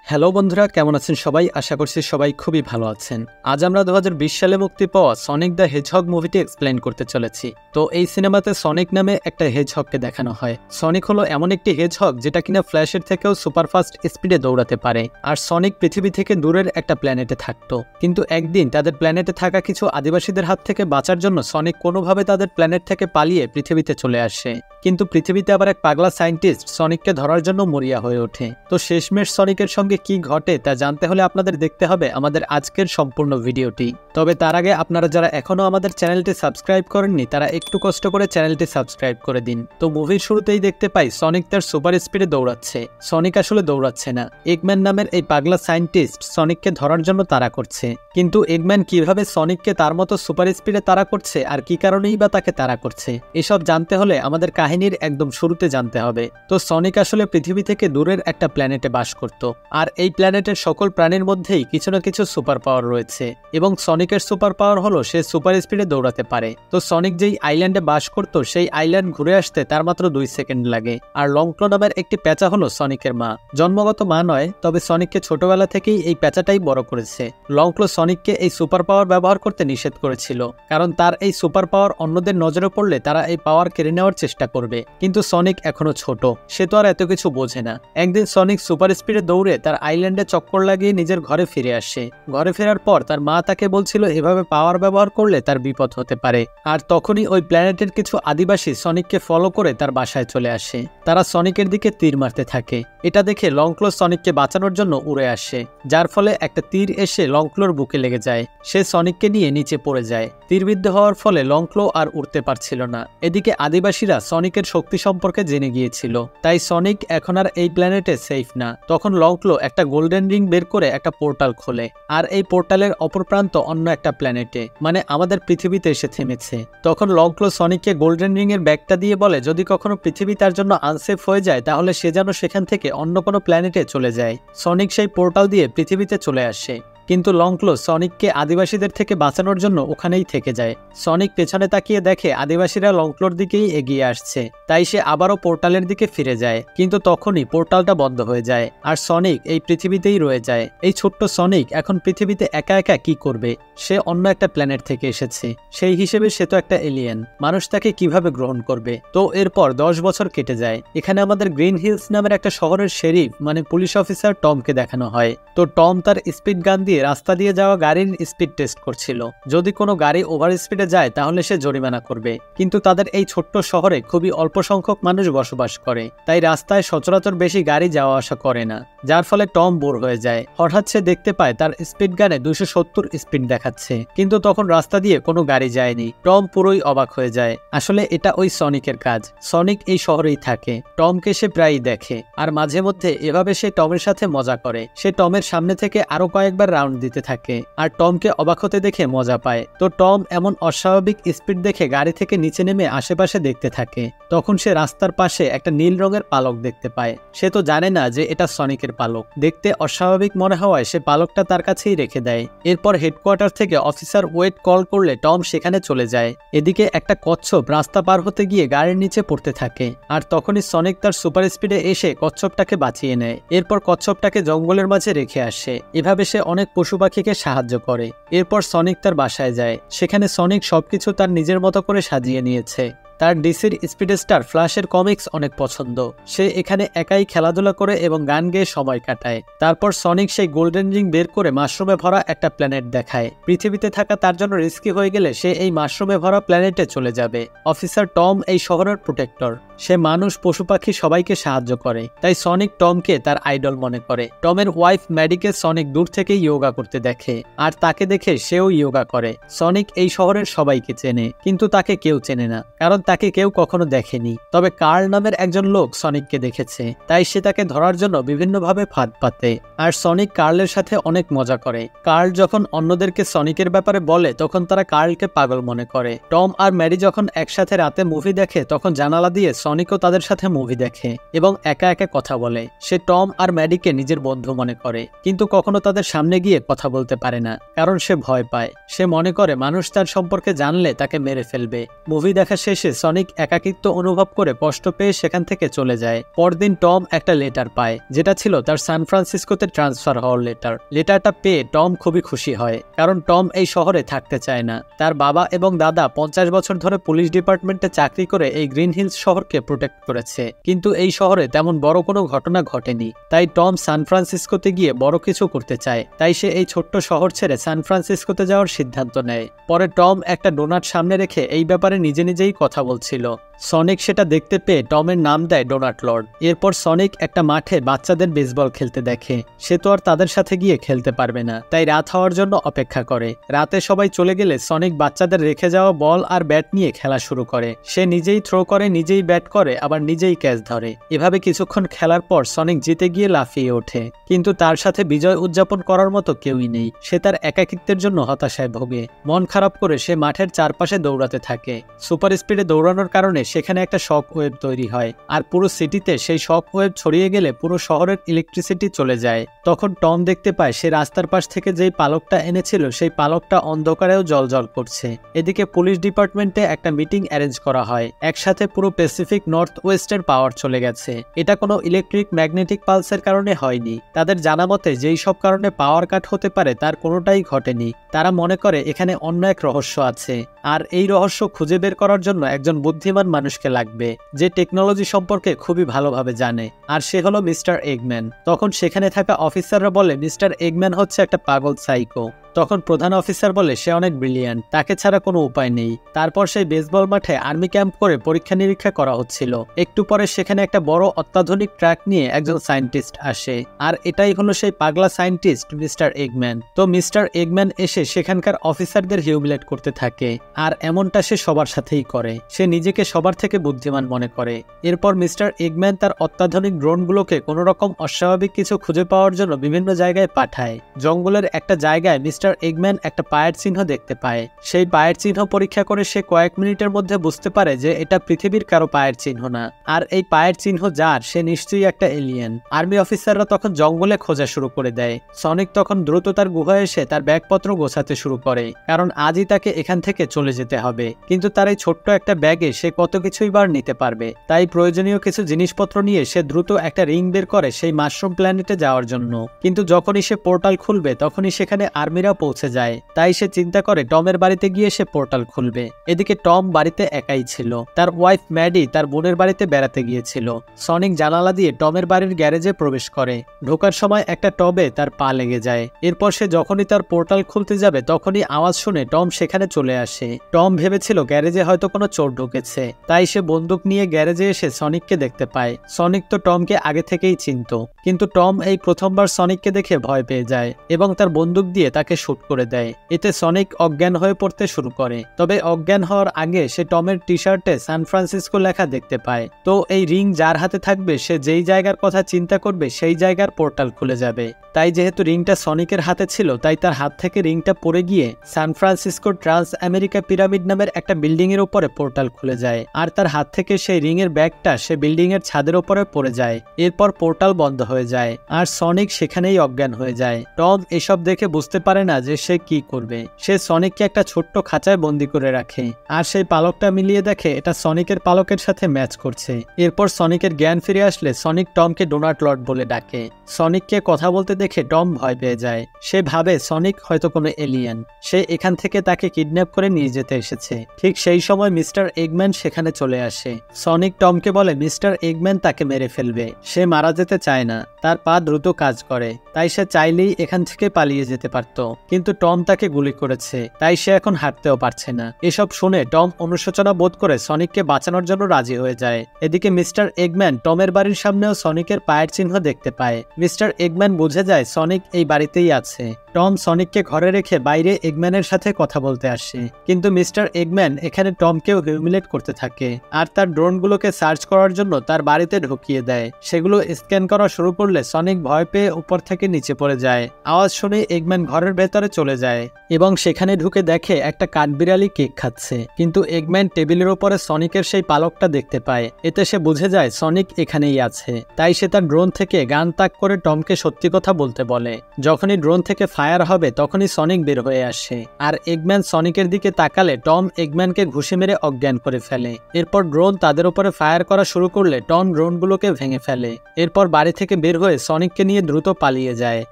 Hello বন্ধুরা, কেমন আছেন সবাই? আশা করছি সবাই খুবই ভালো আছেন। আজ আমরা 2020 সালে মুক্তি পাওয়া সনিক দ্য হেজহগ মুভিটি এক্সপ্লেন করতে চলেছি। তো এই সিনেমাতে সনিক নামে একটা হেজহগকে দেখানো হয়। সনিক হলো এমন একটি হেজহগ যেটা কিনা ফ্ল্যাশের থেকেও সুপারফাস্ট স্পিডে দৌড়াতে পারে। আর সনিক পৃথিবী থেকে দূরের একটা প্ল্যানেটে থাকতো, কিন্তু একদিন তাদের প্ল্যানেটে থাকা কিছু আদিবাসীদের হাত থেকে বাঁচার জন্য সনিক কোনোভাবে তাদের প্ল্যানেট থেকে পালিয়ে পৃথিবীতে চলে আসে। কিন্তু পৃথিবীতে আবার এক পাগলা সায়েন্টিস্ট সনিককে ধরার জন্য মরিয়া হয়ে ওঠে। তো শেষমেশ সনিকের সঙ্গে কি ঘটে তা জানতে হলে আপনাদের দেখতে হবে আমাদের আজকের সম্পূর্ণ ভিডিওটি। তবে তার আগে আপনারা যারা এখনো আমাদের চ্যানেলটি সাবস্ক্রাইব করেননি তারা একটু কষ্ট করে চ্যানেলটি সাবস্ক্রাইব করে দিন। তো মুভির শুরুতেই দেখতে পাই সনিক তার সুপার স্পিডে দৌড়াচ্ছে। সনিক আসলে দৌড়াচ্ছে না, এগম্যান নামের এই পাগলা সায়েন্টিস্ট সনিককে ধরার জন্য তাড়া করছে। কিন্তু এগম্যান কিভাবে সনিককে তার মতো সুপার স্পিডে তাড়া করছে আর কি কারণেই বা তাকে তাড়া করছে, এসব জানতে হলে আমাদের কাহিনীর একদম শুরুতে জানতে হবে। তো সনিক আসলে পৃথিবী থেকে দূরের একটা প্ল্যানেটে বাস করত, আর এই প্ল্যানেটের সকল প্রাণীর মধ্যেই কিছু না কিছু সুপার পাওয়ার রয়েছে, এবং সনিকের সুপার পাওয়ার হলো সে সুপার স্পিডে দৌড়াতে পারে। তো সনিক যেই আইল্যান্ডে বাস করত সেই আইল্যান্ড ঘুরে আসতে তার মাত্র 2 সেকেন্ড লাগে। আর লংক্লো নামের একটি প্যাঁচা হলো সনিকের মা, জন্মগত মা নয়, তবে সনিককে ছোটবেলা থেকেই এই প্যাঁচাটাই বড় করেছে। লংক্লো সনিককে এই সুপার পাওয়ার ব্যবহার করতে নিষেধ করেছিল, কারণ তার এই সুপার পাওয়ার অন্যদের নজরে পড়লে তারা এই পাওয়ার কেড়ে নেওয়ার চেষ্টা করবে। কিন্তু সনিক এখনো ছোট, সে তো আর এত কিছু বোঝে না। একদিন সনিক সুপার স্পিডে দৌড়ে তার আইল্যান্ডে চক্কর লাগিয়ে নিজের ঘরে ফিরে আসে। ঘরে ফেরার পর তার মা তাকে বলছিল এভাবে পাওয়ার ব্যবহার করলে তার বিপদ হতে পারে। আর তখনই ওই প্ল্যানেটের কিছু আদিবাসী সনিককে ফলো করে তার বাসায় চলে আসে। তারা সনিকের দিকে তীর মারতে থাকে। এটা দেখে লংক্লো সনিককে বাঁচানোর জন্য উড়ে আসে, যার ফলে একটা তীর এসে লংক্লোর বুকে লেগে যায়। সে সনিককে নিয়ে নিচে পড়ে যায়। তীরবিদ্ধ হওয়ার ফলে লংক্লো আর উঠতে পারছিল না। এদিকে আদিবাসীরা সনিকের শক্তি সম্পর্কে জেনে গিয়েছিল, তাই সনিক এখন আর এই প্ল্যানেটে সেফ না। তখন লংক্লো একটা গোল্ডেন রিং বের করে একটা পোর্টাল খোলে, আর এই পোর্টালের অপর প্রান্ত অন্য একটা প্ল্যানেটে, মানে আমাদের পৃথিবীতে এসে থেমেছে। তখন লংক্লো সনিককে গোল্ডেন রিং এর ব্যাগটা দিয়ে বলে যদি কখনো পৃথিবী তার জন্য আনসেফ হয়ে যায় তাহলে সে যেন সেখান থেকে অন্য কোনো প্ল্যানেটে চলে যায়। সনিক সেই পোর্টাল দিয়ে পৃথিবীতে চলে আসে, কিন্তু লংক্লো সনিককে আদিবাসীদের থেকে বাঁচানোর জন্য ওখানেই থেকে যায়। সনিক পেছনে তাকিয়ে দেখে আদিবাসীরা লংক্লোর দিকেই এগিয়ে আসছে, তাই সে আবারও পোর্টালের দিকে ফিরে যায়। কিন্তু তখনই পোর্টালটা বন্ধ হয়ে যায়, আর সনিক এই পৃথিবীতেই রয়ে যায়। এই ছোট্ট সনিক এখন পৃথিবীতে একা একা কি করবে? সে অন্য একটা প্ল্যানেট থেকে এসেছে, সেই হিসেবে সে তো একটা এলিয়েন, মানুষ তাকে কিভাবে গ্রহণ করবে? তো এরপর 10 বছর কেটে যায়। এখানে আমাদের গ্রিন হিলস নামের একটা শহরের শেরিফ মানে পুলিশ অফিসার টমকে দেখানো হয়। তো টম তার স্পিড গান দিয়ে রাস্তা দিয়ে যাওয়া গাড়ির স্পিড টেস্ট করছিল। যদি কোনো গাড়ি ওভার স্পিডে যায় তাহলে সে জরিমানা করবে। কিন্তু তাদের এই ছোট্ট শহরে খুবই অল্প সংখ্যক মানুষ বসবাস করে, তাই রাস্তায় সচরাচর বেশি গাড়ি যাওয়া আসা করে না, যার ফলে টম বোর হয়ে যায়। হঠাৎ সে দেখতে পায় তার স্পিড গানে 270 স্পিড দেখাচ্ছে, কিন্তু তখন রাস্তা দিয়ে কোনো গাড়ি যায়নি। টম পুরোই অবাক হয়ে যায়। আসলে এটা ওই সনিকের কাজ। সনিক এই শহরেই থাকে, টমকে সে প্রায়ই দেখে, আর মাঝে মধ্যে এভাবে সে টমের সাথে মজা করে। সে টমের সামনে থেকে আরো কয়েকবার রাউন্ড দিতে থাকে, আর টমকে অবাক হতে দেখে মজা পায়। তো টম এমন অস্বাভাবিক স্পিড দেখে গাড়ি থেকে নিচে নেমে আশেপাশে দেখতে থাকে। তখন সে রাস্তার পাশে একটা নীল রঙের পালক দেখতে পায়। সে তো জানে না যে এটা সনিকের পালক। দেখতে অস্বাভাবিক মনে হওয়ায় সে পালকটা তার কাছেই রেখে দেয়। এরপর হেডকোয়ার্টার থেকে অফিসার ওয়েট কল করলে টম সেখানে চলে যায়। এদিকে একটা কচ্ছপ রাস্তা পার হতে গিয়ে গাড়ির নিচে পড়তে থাকে, আর তখনই সনিক তার সুপার স্পিডে এসে কচ্ছপটাকে বাঁচিয়ে নেয়। এরপর কচ্ছপটাকে জঙ্গলের মাঝে রেখে আসে। এভাবে সে অনেক পশু পাখিকে সাহায্য করে। এরপর সনিক তার বাসায় যায়। সেখানে সনিক সবকিছু তার নিজের মতো করে সাজিয়ে নিয়েছে। তার ডিসির স্পিডস্টার ফ্ল্যাশের কমিক্স অনেক পছন্দ। সে এখানে একাই খেলাধুলা করে এবং গান গেয়ে সময় কাটায়। তারপর সনিক সেই গোল্ডেন রিং বের করে মাশরুমে ভরা একটা প্ল্যানেট দেখায়। পৃথিবীতে থাকা তার জন্য রিস্কি হয়ে গেলে সে এই মাশরুমে ভরা প্ল্যানেটে চলে যাবে। অফিসার টম এই শহরের প্রোটেক্টর। সে মানুষ পশু পাখি সবাইকে সাহায্য করে, তাই সনিক টমকে তার আইডল মনে করে। টমের ওয়াইফ ম্যাডিকে সনিক দূর থেকে ইয়োগা করতে দেখে, আর তাকে দেখে সেও ইয়োগা করে। সনিক এই শহরের সবাইকে চেনে, কিন্তু তাকে কেউ চেনে না, কারণ তাকে কেউ কখনো দেখেনি। তবে কার্ল নামের একজন লোক সনিককে দেখেছে, তাই সে তাকে ধরার জন্য বিভিন্নভাবে ফাঁদ পাতে। আর সনিক কার্লের সাথে অনেক মজা করে। কার্ল যখন অন্যদেরকে সনিকের ব্যাপারে বলে তখন তারা কার্লকে পাগল মনে করে। টম আর ম্যারি যখন একসাথে রাতে মুভি দেখে তখন জানালা দিয়ে সনিকও তাদের সাথে মুভি দেখে এবং একা একা কথা বলে। সে টম আর ম্যাডিকে নিজের বন্ধু মনে করে, কিন্তু কখনো তাদের সামনে গিয়ে কথা বলতে পারে না, কারণ সে ভয় পায়। সে মনে করে মানুষ তার সম্পর্কে জানলে তাকে মেরে ফেলবে। মুভি দেখা শেষে সনিক একাকিত্ব অনুভব করে কষ্ট পেয়ে সেখান থেকে চলে যায়। পরদিন টম একটা লেটার পায়, যেটা ছিল তার সান ফ্রান্সিসকোতে ট্রান্সফার হওয়ার লেটার। লেটারটা পেয়ে টম খুবই খুশি হয়, কারণ টম এই শহরে থাকতে চায় না। তার বাবা এবং দাদা 50 বছর ধরে পুলিশ ডিপার্টমেন্টে চাকরি করে এই গ্রিন হিলস শহরকে প্রোটেক্ট করেছে, কিন্তু এই শহরে তেমন বড় কোনো ঘটনা ঘটেনি। তাই টম সান ফ্রান্সিসকোতে গিয়ে বড় কিছু করতে চায়। তাই সে এই ছোট্ট শহর ছেড়ে সান ফ্রান্সিসকোতে যাওয়ার সিদ্ধান্ত নেয়। পরে টম একটা ডোনাট সামনে রেখে এই ব্যাপারে নিজেই কথা বলছিল। সনিক সেটা দেখতে পেয়ে টমের নাম দেয় ডোনাট লর্ড। এরপর সনিক একটা মাঠে বাচ্চাদের বেসবল খেলতে দেখে। সে তো আর তাদের সাথে গিয়ে খেলতে পারবে না, তাই রাত হওয়ার জন্য অপেক্ষা করে। রাতে সবাই চলে গেলে সনিক বাচ্চাদের রেখে যাওয়া বল আর ব্যাট নিয়ে খেলা শুরু করে। সে নিজেই থ্রো করে, নিজেই ব্যাট করে, আবার নিজেই ক্যাচ ধরে। এভাবে কিছুক্ষণ খেলার পর সনিক জিতে গিয়ে লাফিয়ে ওঠে, কিন্তু তার সাথে বিজয় উদযাপন করার মতো কেউই নেই। সে তার একাকিত্বের জন্য হতাশায় ভোগে। মন খারাপ করে সে মাঠের চারপাশে দৌড়াতে থাকে। সুপার স্পিডে দৌড়ানোর কারণে সেখানে একটা শক ওয়েভ তৈরি হয়, আর পুরো সিটিতে সেই শক ওয়েভ ছড়িয়ে গেলে পুরো শহরের ইলেকট্রিসিটি চলে যায়। তখন টম দেখতে পায় সে রাস্তার পাশ থেকে যেই পালকটা এনেছিল সেই পালকটা অন্ধকারেও জ্বলজ্বল করছে। এদিকে পুলিশ ডিপার্টমেন্টে একটা মিটিং অ্যারেঞ্জ করা হয়। একসাথে পুরো প্যাসিফিক নর্থ ওয়েস্টের পাওয়ার চলে গেছে। এটা কোনো ইলেকট্রিক ম্যাগনেটিক পালসের কারণে হয়নি। তাদের জানা মতে যেই সব কারণে পাওয়ার কাট হতে পারে তার কোনোটাই ঘটেনি। তারা মনে করে এখানে অন্য এক রহস্য আছে, আর এই রহস্য খুঁজে বের করার জন্য একজন বুদ্ধিমান মানুষকে লাগবে, যে টেকনোলজি সম্পর্কে খুবই ভালোভাবে জানে, আর সে হলো মিস্টার এগম্যান। তখন সেখানে থাকা অফিসাররা বলে মিস্টার এগম্যান হচ্ছে একটা পাগল সাইকো। তখন প্রধান অফিসার বলে সে অনেক ব্রিলিয়ান্ট, তাকে ছাড়া কোনো উপায় নেই। তারপর সেই বেসবল মাঠে আর্মি ক্যাম্প করে পরীক্ষা নিরীক্ষা করা হচ্ছিল। একটু পরে সেখানে একটা বড় অত্যাধুনিক ট্রাক নিয়ে একজন সায়েন্টিস্ট আসে, আর এটাই হলো সেই পাগলা সায়েন্টিস্ট মিস্টার এগম্যান। তো মিস্টার এগম্যান এসে সেখানকার অফিসারদের হিউমিলেট করতে থাকে, আর এমনটা সে সবার সাথেই করে। সে নিজেকে সবার থেকে বুদ্ধিমান মনে করে। এরপর মিস্টার এগম্যান তার অত্যাধুনিক ড্রোনগুলোকে কোনো রকম অস্বাভাবিক কিছু খুঁজে পাওয়ার জন্য বিভিন্ন জায়গায় পাঠায়। জঙ্গলের একটা জায়গায় মিস্টার এগম্যান একটা পায়ের চিহ্ন দেখতে পায়। সেই পায়ের চিহ্ন পরীক্ষা করে সে কয়েক মিনিটের মধ্যে বুঝতে পারে যে এটা পৃথিবীর কারো পায়ের চিহ্ন না, আর এই পায়ের চিহ্ন যার সে নিশ্চয়ই একটা এলিয়েন। আর্মি অফিসাররা তখন জঙ্গলে খোঁজা শুরু করে দেয়। সনিক তখন দ্রুত তার গুহায় এসে তার ব্যাগপত্র গোছাতে শুরু করে, কারণ আজই তাকে এখান থেকে চলে যেতে হবে। কিন্তু তার এই ছোট্ট একটা ব্যাগে সে কত কিছুই বার নিতে পারবে। তাই প্রয়োজনীয় কিছু জিনিসপত্র নিয়ে সে দ্রুত একটা রিং বের করে সেই মাশরুম প্ল্যানেটে যাওয়ার জন্য। কিন্তু যখনই সে পোর্টাল খুলবে তখনই সেখানে আর্মিরা পৌঁছে যায়। তাই সে চিন্তা করে টমের বাড়িতে গিয়ে সে পোর্টাল খুলবে। এদিকে টম বাড়িতে একাই ছিল। তার ওয়াইফ ম্যাডি তার বোনের বাড়িতে বেড়াতে গিয়েছিল। সনিক জানালা দিয়ে টমের বাড়ির গ্যারেজে প্রবেশ করে। ঢোকার সময় একটা টবে তার পা লেগে যায়। এরপর সে যখনই তার পোর্টাল খুলতে যাবে তখনই আওয়াজ শুনে টম সেখানে চলে আসে। টম ভেবেছিল গ্যারেজে হয়তো কোনো চোর ঢুকেছে, তাই সে বন্দুক নিয়ে গ্যারেজে এসে সনিককে দেখতে পায়। সনিক তো টমকে আগে থেকেই চিনত, কিন্তু টম এই প্রথমবার সনিককে দেখে ভয় পেয়ে যায় এবং তার বন্দুক দিয়ে তাকে শুট করে দেয়। এতে সনিক অজ্ঞান হয়ে পড়তে শুরু করে। তবে অজ্ঞান হওয়ার আগে সে টমের টি শার্টে সান ফ্রান্সিসকো লেখা দেখতে পায়। তো এই রিং যার হাতে থাকবে সে যেই জায়গার কথা চিন্তা করবে সেই জায়গার পোর্টাল খুলে যাবে। তাই যেহেতু রিংটা সনিকের হাতে ছিল তাই তার হাত থেকে রিংটা পড়ে গিয়ে San Francisco Transamerica Pyramid নামের একটা বিল্ডিং এর উপরে পোর্টাল খুলে যায়, আর তার হাত থেকে সেই রিং এর ব্যাগটা সে বিল্ডিং এর ছাদের উপরে পড়ে যায়। এরপর পোর্টাল বন্ধ হয়ে যায় আর সনিক সেখানেই অজ্ঞান হয়ে যায়। টম এসব দেখে বুঝতে পারে না যে সে কি করবে। সে সনিককে একটা ছোট্ট খাঁচায় বন্দি করে রাখে, আর সেই পালকটা মিলিয়ে দেখে এটা সনিকের পালকের সাথে ম্যাচ করছে। এরপর সনিকের জ্ঞান ফিরে আসলে সনিক টমকে ডোনাট লর্ড বলে ডাকে। সনিককে কথা বলতে দেখে টম ভয় পেয়ে যায়। সে ভাবে সনিক হয়তো কোনো এলিয়েন, সে এখান থেকে তাকে কিডন্যাপ করে নিয়ে যেতে এসেছে। ঠিক সেই সময় মিস্টার এগম্যান সেখানে চলে আসে। সনিক টমকে বলে মিস্টার এগম্যান তাকে মেরে ফেলবে। সে মারা যেতে চায় না, তার পা দ্রুত কাজ করে, তাই সে চাইলেই এখান থেকে পালিয়ে যেতে পারত। কিন্তু টম তাকে গুলি করেছে, তাই সে এখন হাঁটতেও পারছে না। এসব শুনে টম অনুশোচনা বোধ করে সনিককে বাঁচানোর জন্য রাজি হয়ে যায়। এদিকে মিস্টার এগম্যান টমের বাড়ির সামনেও সনিকের পায়ের চিহ্ন দেখতে পায়। মিস্টার এগম্যান বুঝে যায় সনিক এই বাড়িতেই আছে। টম সনিককে ঘরে রেখে বাইরে এগম্যানের সাথে কথা বলতে আসে, কিন্তু মিস্টার এগম্যান এখানে টমকেও হিউমিলেট করতে থাকে, আর তার ড্রোনগুলোকে সার্চ করার জন্য তার বাড়িতে ঢুকিয়ে দেয়। সেগুলো স্ক্যান করা শুরু করলে সনিক ভয় পেয়ে উপর থেকে নিচে পড়ে যায়। আওয়াজ শুনে এগম্যান ঘরের ভেতর ভেতরে চলে যায় এবং সেখানে ঢুকে দেখে একটা কাঠবিড়ালি কেক খাচ্ছে, কিন্তু এগম্যান টেবিলের ওপরে সনিকের সেই পালকটা দেখতে পায়। এতে সে বুঝে যায় সনিক এখানেই আছে। তাই সে তার ড্রোন থেকে গান তাক করে টমকে সত্যি কথা বলতে বলে। যখনই ড্রোন থেকে ফায়ার হবে তখনই সনিক বের হয়ে আসে, আর এগম্যান সনিকের দিকে তাকালে টম এগম্যানকে ঘুষি মেরে অজ্ঞান করে ফেলে। এরপর ড্রোন তাদের উপরে ফায়ার করা শুরু করলে টম ড্রোনগুলোকে ভেঙে ফেলে। এরপর বাড়ি থেকে বের হয়ে সনিককে নিয়ে দ্রুত পালিয়ে যায়।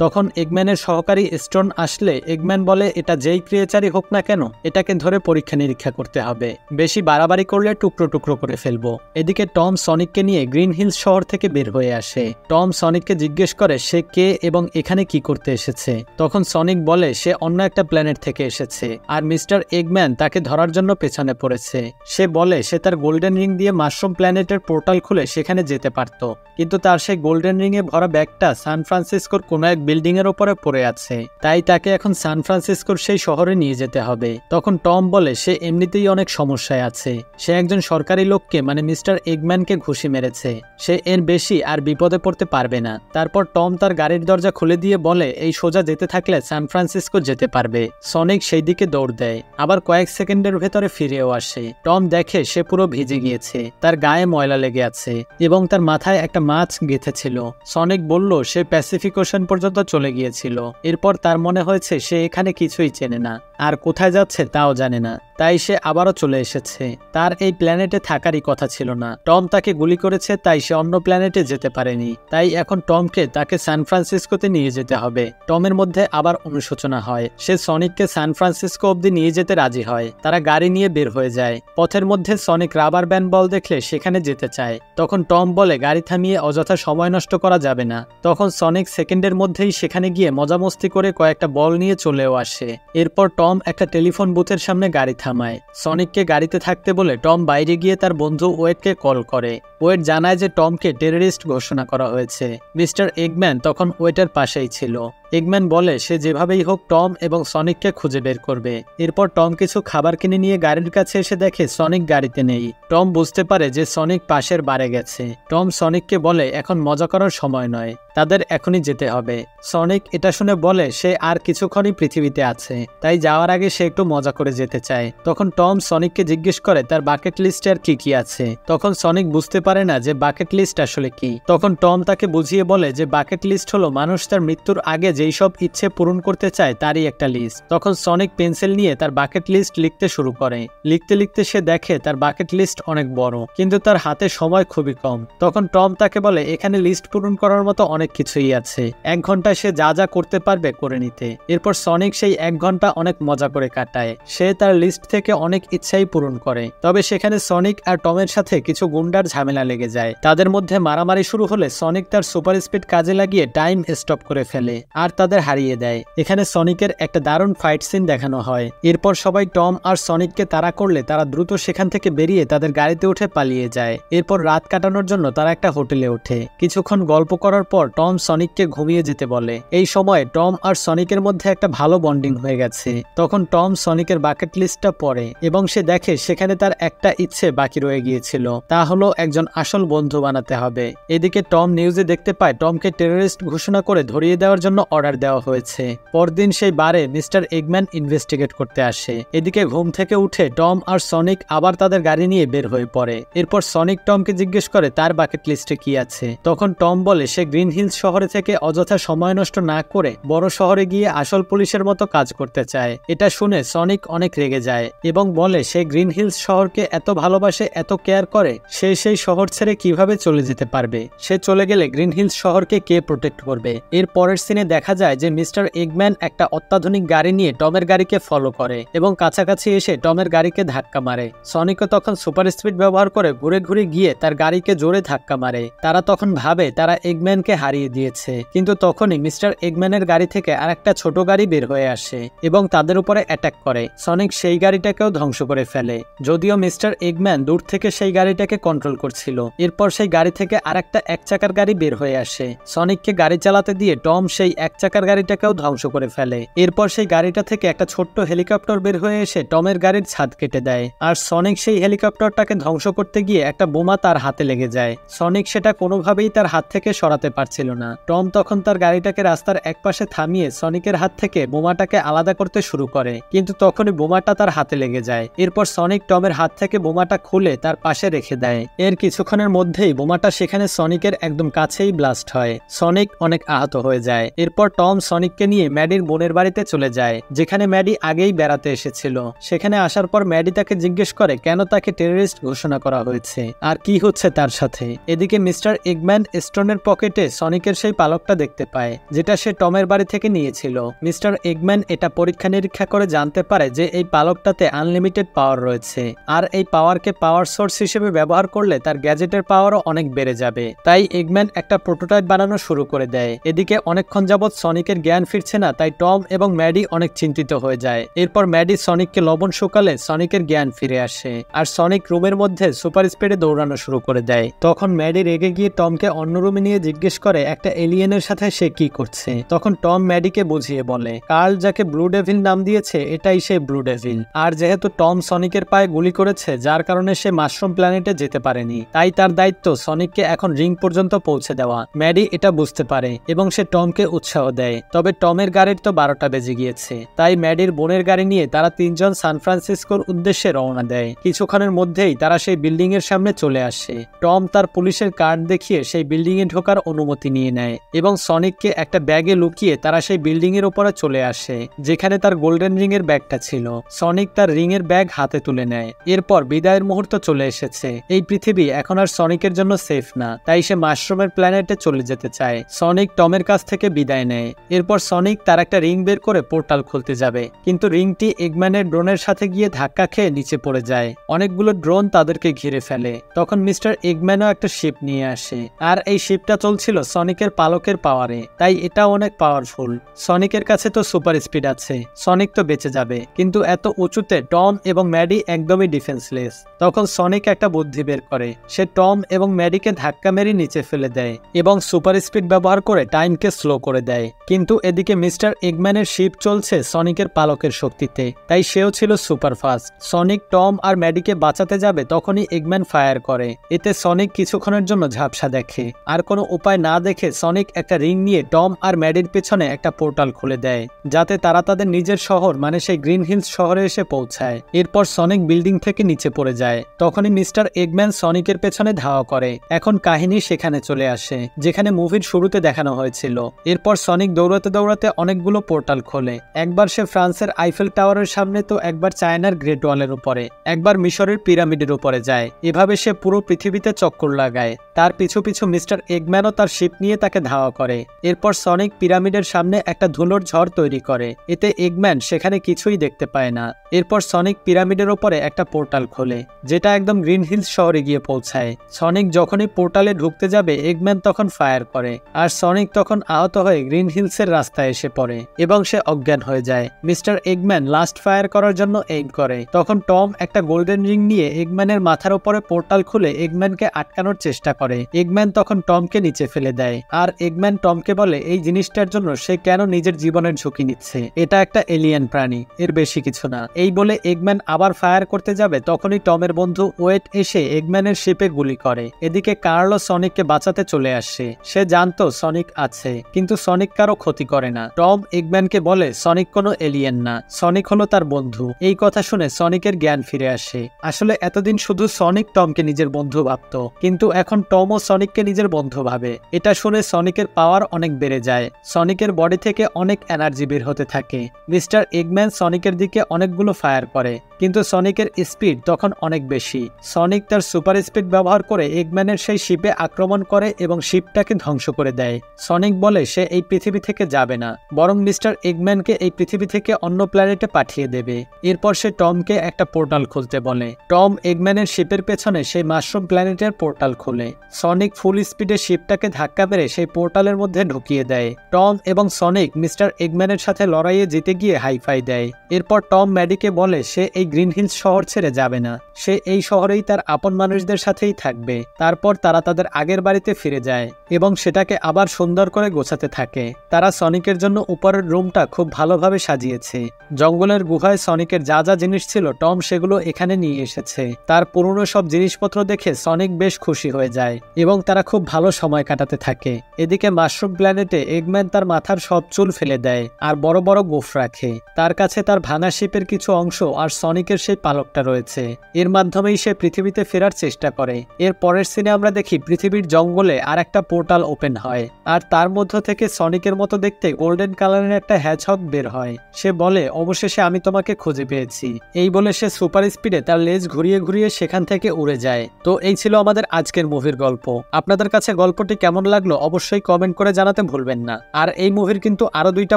তখন এগম্যানের সহকারী স্টোন আসলে এগম্যান বলে এটা যেই ক্রিয়েচারই হোক না কেন এটাকে ধরে পরীক্ষা নিরীক্ষা করতে হবে, বেশি বাড়াবাড়ি করলে টুকরো টুকরো করে ফেলবো। এদিকে টম সনিককে নিয়ে গ্রিন হিলস শহর থেকে বের হয়ে আসে। টম সনিককে জিজ্ঞেস করে সে কে এবং এখানে কি করতে এসেছে। তখন সনিক বলে সে অন্য একটা প্ল্যানেট থেকে এসেছে আর মিস্টার এগম্যান তাকে ধরার জন্য পেছনে পড়েছে। সে বলে সে তার গোল্ডেন রিং দিয়ে মাশরুম প্ল্যানেটের পোর্টাল খুলে সেখানে যেতে পারত, কিন্তু তার সেই গোল্ডেন রিং এ ভরা ব্যাগটা সান ফ্রান্সিসকোর কোনো এক বিল্ডিং এর উপরে পড়ে আছে, তাই তাকে এখন সান ফ্রান্সিসকোর সেই শহরে নিয়ে যেতে হবে। তখন টম বলে সে এমনিতেই অনেক সমস্যায় আছে, সে একজন সরকারি লোককে মানে মিস্টার এগম্যানকে ঘুষি মেরেছে, সে এর বেশি আর বিপদে পড়তে পারবে না। তারপর টম তার গাড়ির দরজা খুলে দিয়ে বলে এই সোজা যেতে থাকলে সান ফ্রান্সিসকো যেতে পারবে। সনিক সেই দিকে দৌড় দেয়, আবার কয়েক সেকেন্ডের ভেতরে ফিরেও আসে। টম দেখে সে পুরো ভিজে গিয়েছে, তার গায়ে ময়লা লেগে আছে এবং তার মাথায় একটা মাছ গেঁথেছিল। সনিক বলল সে প্যাসিফিক ওশান পর্যন্ত চলে গিয়েছিল। এরপর তার মনে হয়েছে সে এখানে কিছুই চেনে না আর কোথায় যাচ্ছে তাও জানে না, তাই সে আবারও চলে এসেছে। তার এই প্ল্যানেটে থাকারই কথা ছিল না, টম তাকে গুলি করেছে তাই সে অন্য প্ল্যানেটে যেতে পারেনি। তাই এখন টমকে তাকে সান ফ্রান্সিসকোতে নিয়ে যেতে হবে। টমের মধ্যে আবার অনুশোচনা হয়, সে সনিককে সান ফ্রান্সিসকো অব্দি নিয়ে যেতে রাজি হয়। তারা গাড়ি নিয়ে বের হয়ে যায়। পথের মধ্যে সনিক রাবার ব্যান্ড বল দেখলে সেখানে যেতে চায়। তখন টম বলে গাড়ি থামিয়ে অযথা সময় নষ্ট করা যাবে না। তখন সনিক সেকেন্ডের মধ্যেই সেখানে গিয়ে মজামস্তি করে কয়েকটা বল নিয়ে চলেও আসে। এরপর টম একটা টেলিফোন বুথের সামনে গাড়ি থামায়। সনিককে গাড়িতে থাকতে বলে টম বাইরে গিয়ে তার বন্ধু ওয়েডকে কল করে। ওয়েড জানায় যে টমকে টেররিস্ট ঘোষণা করা হয়েছে। মিস্টার এগম্যান তখন ওয়েটের পাশেই ছিল। এগম্যান বলে সে যেভাবেই হোক টম এবং সনিককে খুঁজে বের করবে। এরপর টম কিছু খাবার কিনে নিয়ে গাড়ির কাছে এসে দেখে সনিক গাড়িতে নেই। টম বুঝতে পারে যে সনিক পাশের বারে গেছে। টম সনিককে বলে এখন মজা করার সময় নয়, তাদের এখনই যেতে হবে। সনিক এটা শুনে বলে সে আর কিছুক্ষণই পৃথিবীতে আছে, তাই যাওয়ার আগে সে একটু মজা করে যেতে চায়। তখন টম সনিককে জিজ্ঞেস করে তার বাকেট লিস্টে আর কি কি আছে। তখন সনিক বুঝতে পারে না যে বাকেট লিস্ট আসলে কি। তখন টম তাকে বুঝিয়ে বলে যে বাকেট লিস্ট হলো মানুষ তার মৃত্যুর আগে যেই সব ইচ্ছে পূরণ করতে চায় তারই একটা লিস্ট। তখন সনিক পেন্সিল নিয়ে তার বাকেট লিস্ট লিখতে শুরু করে। লিখতে লিখতে সে দেখে তার বাকেট লিস্ট অনেক বড়, কিন্তু তার হাতে সময় খুবই কম। তখন টম তাকে বলে এখানে লিস্ট পূরণ করার মতো অনেক কিছুই আছে, 1 ঘন্টায় সে যা যা করতে পারবে করে নিতে। এরপর সনিক সেই 1 ঘন্টা অনেক মজা করে কাটায়। সে তার লিস্ট থেকে অনেক ইচ্ছাই পূরণ করে। তবে সেখানে সনিক আর টমের সাথে কিছু গুন্ডার ঝামেলা লেগে যায়। তাদের মধ্যে মারামারি শুরু হলে সনিক তার সুপার স্পিড কাজে লাগিয়ে টাইম স্টপ করে ফেলে আর তাদের হারিয়ে দেয়। এখানে সনিকের একটা দারুণ ফাইট সিন দেখানো হয়। এরপর সবাই টম আর সনিককে তাড়া করলে তারা দ্রুত সেখান থেকে বেরিয়ে তাদের গাড়িতে উঠে পালিয়ে যায়। এরপর রাত কাটানোর জন্য তারা একটা হোটেলে ওঠে। কিছুক্ষণ গল্প করার পর টম সনিককে ঘুমিয়ে যেতে বলে। এই সময় টম আর সনিকের মধ্যে একটা ভালো বন্ডিং হয়ে গেছে। তখন টম সনিকের বাকেট লিস্টটা পড়ে এবং সে দেখে সেখানে তার একটা ইচ্ছে বাকি রয়ে গিয়েছিল, তা হলো একজন আসল বন্ধু বানাতে হবে। এদিকে টম নিউজে দেখতে পায় টমকে টেররিস্ট ঘোষণা করে ধরিয়ে দেওয়ার জন্য অর্ডার দেওয়া হয়েছে। পরদিন সেই বারে মিস্টার এগম্যান ইনভেস্টিগেট করতে আসে। এদিকে ঘুম থেকে উঠে টম আর সনিক আবার তাদের গাড়ি নিয়ে বের হয়ে পড়ে। এরপর সনিক টমকে জিজ্ঞেস করে তার বাকেট লিস্টে কি আছে। তখন টম বলে সে গ্রিন হিলস শহরে থেকে অযথা সময় নষ্ট না করে বড় শহরে গিয়ে আসল পুলিশের মতো কাজ করতে চায়। এটা শুনে সনিক অনেক রেগে যায় এবং বলে সে গ্রিন হিলস শহরকে এত ভালোবাসে, এত কেয়ার করে, সে সেই শহর ছেড়ে কিভাবে চলে যেতে পারবে। সে চলে গেলে গ্রিন হিলস শহরকে কে প্রোটেক্ট করবে। এর পরের সিনে দেখা যায় যে মিস্টার এগম্যান একটা অত্যাধুনিক গাড়ি নিয়ে টমের গাড়িকে ফলো করে এবং কাছাকাছি এসে টমের গাড়িকে ধাক্কা মারে। সনিকও তখন সুপার স্পিড ব্যবহার করে ঘুরে ঘুরে গিয়ে তার গাড়িকে জোরে ধাক্কা মারে। তারা তখন ভাবে তারা এগম্যানকে হারিয়ে দিয়েছে, কিন্তু তখনই মিস্টার এগম্যানের গাড়ি থেকে আর একটা ছোট গাড়ি বের হয়ে আসে এবং তাদের উপরে অ্যাটাক করে। সনিক সেই গাড়িটাকেও ধ্বংস করে ফেলে, যদিও মিস্টার এগম্যান দূর থেকে সেই গাড়িটাকে কন্ট্রোল করছিল। এরপর সেই গাড়ি থেকে আরেকটা 1 চাকার গাড়ি বের হয়ে আসে। সনিককে গাড়ি চালাতে দিয়ে টম সেই 1 চাকার গাড়িটাকেও ধ্বংস করে ফেলে। এরপর সেই গাড়িটা থেকে একটা ছোট্ট হেলিকপ্টার বের হয়ে এসে টমের গাড়ির ছাদ কেটে দেয়, আর সনিক সেই হেলিকপ্টারটাকে ধ্বংস করতে গিয়ে একটা বোমা তার হাতে লেগে যায়। সনিক সেটা কোনোভাবেই তার হাত থেকে সরাতে পারছিল পারছিল না। টম তখন তার গাড়িটাকে রাস্তার একপাশে থামিয়ে সনিকের হাত থেকে বোমাটাকে আলাদা করতে শুরু করে, কিন্তু তখনই বোমাটা তার হাতে লেগে যায়। এরপর সনিক টমের হাত থেকে বোমাটা খুলে তার পাশে রেখে দেয়। এর কিছুক্ষণের মধ্যেই বোমাটা সেখানে সনিকের একদম কাছেই ব্লাস্ট হয়। সনিক অনেক আহত হয়ে যায়। এরপর টম সনিককে নিয়ে ম্যাডির বোনের বাড়িতে চলে যায়, যেখানে ম্যাডি আগেই বেড়াতে এসেছিল। সেখানে আসার পর ম্যাডি তাকে জিজ্ঞেস করে কেন তাকে টেররিস্ট ঘোষণা করা হয়েছে আর কি হচ্ছে তার সাথে। এদিকে মিস্টার এগম্যান স্টোনের পকেটে সনিকের সেই পালকটা দেখতে পায়, যেটা সে টমের বাড়ি থেকে নিয়েছিল। মিস্টার এগম্যান এটা পরীক্ষা নিরীক্ষা করে জানতে পারে যে এই পালকটাতে আনলিমিটেড পাওয়ার রয়েছে, আর এই পাওয়ারকে পাওয়ার সোর্স হিসেবে ব্যবহার করলে তার গ্যাজেটের পাওয়ারও অনেক বেড়ে যাবে। তাই এগম্যান একটা প্রোটোটাইপ বানানো শুরু করে দেয়। এদিকে অনেকক্ষণ যাবৎ সনিকের জ্ঞান ফিরছে না, তাই টম এবং ম্যাডি অনেক চিন্তিত হয়ে যায়। এরপর ম্যাডি সনিককে লবণ শুকালে সনিকের জ্ঞান ফিরে আসে, আর সনিক রুমের মধ্যে সুপার স্পিডে দৌড়ানো শুরু করে দেয়। তখন ম্যাডি রেগে গিয়ে টমকে অন্য রুমে নিয়ে জিজ্ঞেস করে একটা এলিয়েনের সাথে সে কি করছে। তখন টম ম্যাডিকে বুঝিয়ে বলে কার্ল যাকে ব্লু ডেভিল নাম দিয়েছে এটাই সেই ব্লু ডেভিল, আর যেহেতু টম সনিকের পায়ে গুলি করেছে যার কারণে সে মাশরুম প্ল্যানেটে যেতে পারেনি, তাই তার দায়িত্ব সনিককে এখন রিং পর্যন্ত পৌঁছে দেওয়া। ম্যাডি এটা বুঝতে পারে এবং সে টমকে উৎসাহ দেয়। তবে টমের গাড়ির তো 12টা বেজে গিয়েছে, তাই ম্যাডির বোনের গাড়ি নিয়ে তারা তিনজন সান ফ্রান্সিসকোর উদ্দেশ্যে রওনা দেয়। কিছুক্ষণের মধ্যেই তারা সেই বিল্ডিং এর সামনে চলে আসে। টম তার পুলিশের কার্ড দেখিয়ে সেই বিল্ডিং এ ঢোকার অনুমতি নিয়ে নেয় এবং সনিককে একটা ব্যাগে লুকিয়ে তারা সেই বিল্ডিং এর উপরে চলে আসে, যেখানে তার গোল্ডেন রিং এর ব্যাগটা ছিল। সনিক তার রিং এর ব্যাগ হাতে তুলে নেয়। এরপর বিদায়ের মুহূর্ত চলে এসেছে। এই পৃথিবী এখন আর সনিকের জন্য সেফ না, তাই সে মাশরুমের প্ল্যানেটে চলে যেতে চায়। সনিক টমের কাছ থেকে বিদায় নেয়। এরপর সনিক তার একটা রিং বের করে পোর্টাল খুলতে যাবে, কিন্তু রিংটি এগম্যানের ড্রোনের সাথে গিয়ে ধাক্কা খেয়ে নিচে পড়ে যায়। অনেকগুলো ড্রোন তাদেরকে ঘিরে ফেলে। তখন মিস্টার এগম্যানও একটা শিপ নিয়ে আসে, আর এই শিপটা চলছিল সনিকের পালকের পাওয়ারে, তাই এটা অনেক পাওয়ারফুল। সনিকের কাছে তো সুপার স্পিড আছে, সনিক তো বেঁচে যাবে, কিন্তু এত উঁচুতে টম এবং ম্যাডি একদমই ডিফেন্সলেস। তখন সনিক একটা বুদ্ধি বের করে। সে টম এবং ম্যাডিকে ধাক্কা মেরে নিচে ফেলে দেয় এবং সুপার স্পিড ব্যবহার করে টাইমকে স্লো করে দেয়। কিন্তু এদিকে মিস্টার এগম্যানের শিপ চলছে সনিকের পালকের শক্তিতে, তাই সেও ছিল সুপার ফাস্ট। সনিক টম আর ম্যাডিকে বাঁচাতে যাবে, তখনই এগম্যান ফায়ার করে। এতে সনিক কিছুক্ষণের জন্য ঝাপসা দেখে, আর কোনো উপায় না দেখে সনিক একটা রিং নিয়ে টম আর ম্যাডির পেছনে একটা পোর্টাল খুলে দেয়, যাতে তারা তাদের নিজের শহর মানে সেই গ্রিন হিলস শহরে এসে পৌঁছায়। এরপর সনিক বিল্ডিং থেকে নিচে পড়ে যায়। তখনই মিস্টার এগম্যান সনিকের পেছনে ধাওয়া করে। এখন কাহিনী সেখানে চলে আসে যেখানে মুভির শুরুতে দেখানো হয়েছিল। এরপর সনিক দৌড়াতে দৌড়াতে অনেকগুলো পোর্টাল খোলে। একবার সে ফ্রান্সের আইফেল টাওয়ারের সামনে, তো একবার চায়নার গ্রেট ওয়ালের উপরে, একবার মিশরের পিরামিডের উপরে যায়। এভাবে সে পুরো পৃথিবীতে চক্কর লাগায়। তার পিছু পিছু মিস্টার এগম্যানও তার শিপ নিয়ে তাকে ধাওয়া করে। এরপর সনিক পিরামিডের সামনে একটা ধুলোর ঝড় তৈরি করে। এতে এগম্যান সেখানে কিছুই দেখতে পায় না। এরপর সনিক পিরামিডের উপরে একটা পোর্টাল খোলে, যেটা একদম গ্রিন হিলস শহরে গিয়ে পৌঁছায়। সনিক যখনই পোর্টালে ঢুকতে যাবে, এগম্যান তখন ফায়ার করে, আর সনিক তখন আহত হয়ে গ্রিন হিলসের রাস্তায় এসে পড়ে এবং সে অজ্ঞান হয়ে যায়। মিস্টার এগম্যান লাস্ট ফায়ার করার জন্য এইম করে। তখন টম একটা গোল্ডেন রিং নিয়ে এগম্যানের মাথার উপরে পোর্টাল খুলে এগম্যানকে আটকানোর চেষ্টা করে। এগম্যান তখন টমকে নিচে ফেলে দেয়, আর এগম্যান টমকে বলে এই জিনিসটার জন্য সে কেন নিজের জীবনের ঝুঁকি নিচ্ছে, এটা একটা এলিয়েন প্রাণী, এর বেশি কিছু না। এই বলে এগম্যান আবার ফায়ার করতে যাবে, তখনই টমের বন্ধু ওয়েট এসে এগম্যানের শিপে গুলি করে। এদিকে কার্লো সনিককে বাঁচাতে চলে আসে। সে জানতো সনিক আছে, কিন্তু সনিক কারো ক্ষতি করে না। টম এগম্যানকে বলে সনিক কোনো এলিয়েন না, সনিক হলো তার বন্ধু। এই কথা শুনে সনিকের জ্ঞান ফিরে আসে। আসলে এতদিন শুধু সনিক টমকে নিজের বন্ধু ভাবত, কিন্তু এখন টমও সনিককে নিজের বন্ধু ভাবে। এটা শুনে সনিকের পাওয়ার অনেক বেড়ে যায়। সনিকের বডি থেকে অনেক এনার্জি বের হতে থাকে। মিস্টার এগম্যান সনিকের দিকে অনেকগুলো ফায়ার করে, কিন্তু সনিকের স্পিড তখন অনেক বেশি। সনিক তার সুপার স্পিড ব্যবহার করে এগম্যানের সেই শিপে আক্রমণ করে এবং শিপটাকে ধ্বংস করে দেয়। সনিক বলে সে এই পৃথিবী থেকে যাবে না, বরং মিস্টার এগম্যানকে এই পৃথিবী থেকে অন্য প্ল্যানেটে পাঠিয়ে দেবে। এরপর সে টমকে একটা পোর্টাল খুলতে বলে। টম এগম্যানের শিপের পেছনে সেই মাশরুম প্ল্যানেটের পোর্টাল খোলে। সনিক ফুল স্পিডে শিপটাকে ধাক্কা মেরে সেই পোর্টালের মধ্যে ঢুকিয়ে দেয়। টম এবং সনিক মিস্টার এগম্যানের সাথে লড়াইয়ে জিতে গিয়ে হাইফাই দেয়। এরপর টম ম্যাডিকে বলে সে এই গ্রিন হিলস শহর ছেড়ে যাবে না, সে এই শহরেই তার আপন মানুষদের সাথেই থাকবে। তারপর তারা তাদের আগের বাড়িতে ফিরে যায় এবং সেটাকে আবার সুন্দর করে গোছাতে থাকে। তারা সনিকের জন্য উপরের রুমটা খুব ভালোভাবে সাজিয়েছে। জঙ্গলের গুহায় সনিকের যা যা জিনিস ছিল টম সেগুলো এখানে নিয়ে এসেছে। তার পুরনো সব জিনিসপত্র দেখে সনিক বেশ খুশি হয়ে যায় এবং তারা খুব ভালো সময় কাটাতে থাকে। থাকে। এদিকে মাশরুম প্ল্যানেটে এগম্যান তার মাথার সব চুল ফেলে দেয় আর বড় বড় গোঁফ রাখে। তার কাছে তার ভাঙা শিপের কিছু অংশ আর সনিকের সেই পালকটা রয়েছে। এর মাধ্যমেই সে পৃথিবীতে ফেরার চেষ্টা করে। এর পরের সিনে আমরা দেখি পৃথিবীর জঙ্গলে আর একটা পোর্টাল ওপেন হয়, আর তার মধ্য থেকে সনিকের মতো দেখতে গোল্ডেন কালারের একটা হ্যাজহগ বের হয়। সে বলে, অবশেষে আমি তোমাকে খুঁজে পেয়েছি। এই বলে সে সুপার স্পিডে তার লেজ ঘুরিয়ে ঘুরিয়ে সেখান থেকে উড়ে যায়। তো এই ছিল আমাদের আজকের মুভির গল্প। আপনাদের কাছে গল্পটি কেমন লাগলো অবশ্যই কমেন্ট করে জানাতে ভুলবেন না। আর এই মুভির কিন্তু আরো 2টা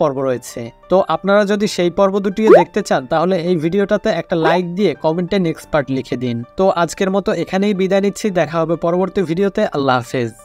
পর্ব রয়েছে, তো আপনারা যদি সেই পর্ব দুটিও দেখতে চান তাহলে এই ভিডিওটাতে একটা লাইক দিয়ে কমেন্টে নেক্সট পার্ট লিখে দিন। তো আজকের মতো এখানেই বিদায় নিচ্ছি, দেখা হবে পরবর্তী ভিডিওতে। আল্লাহ হাফেজ।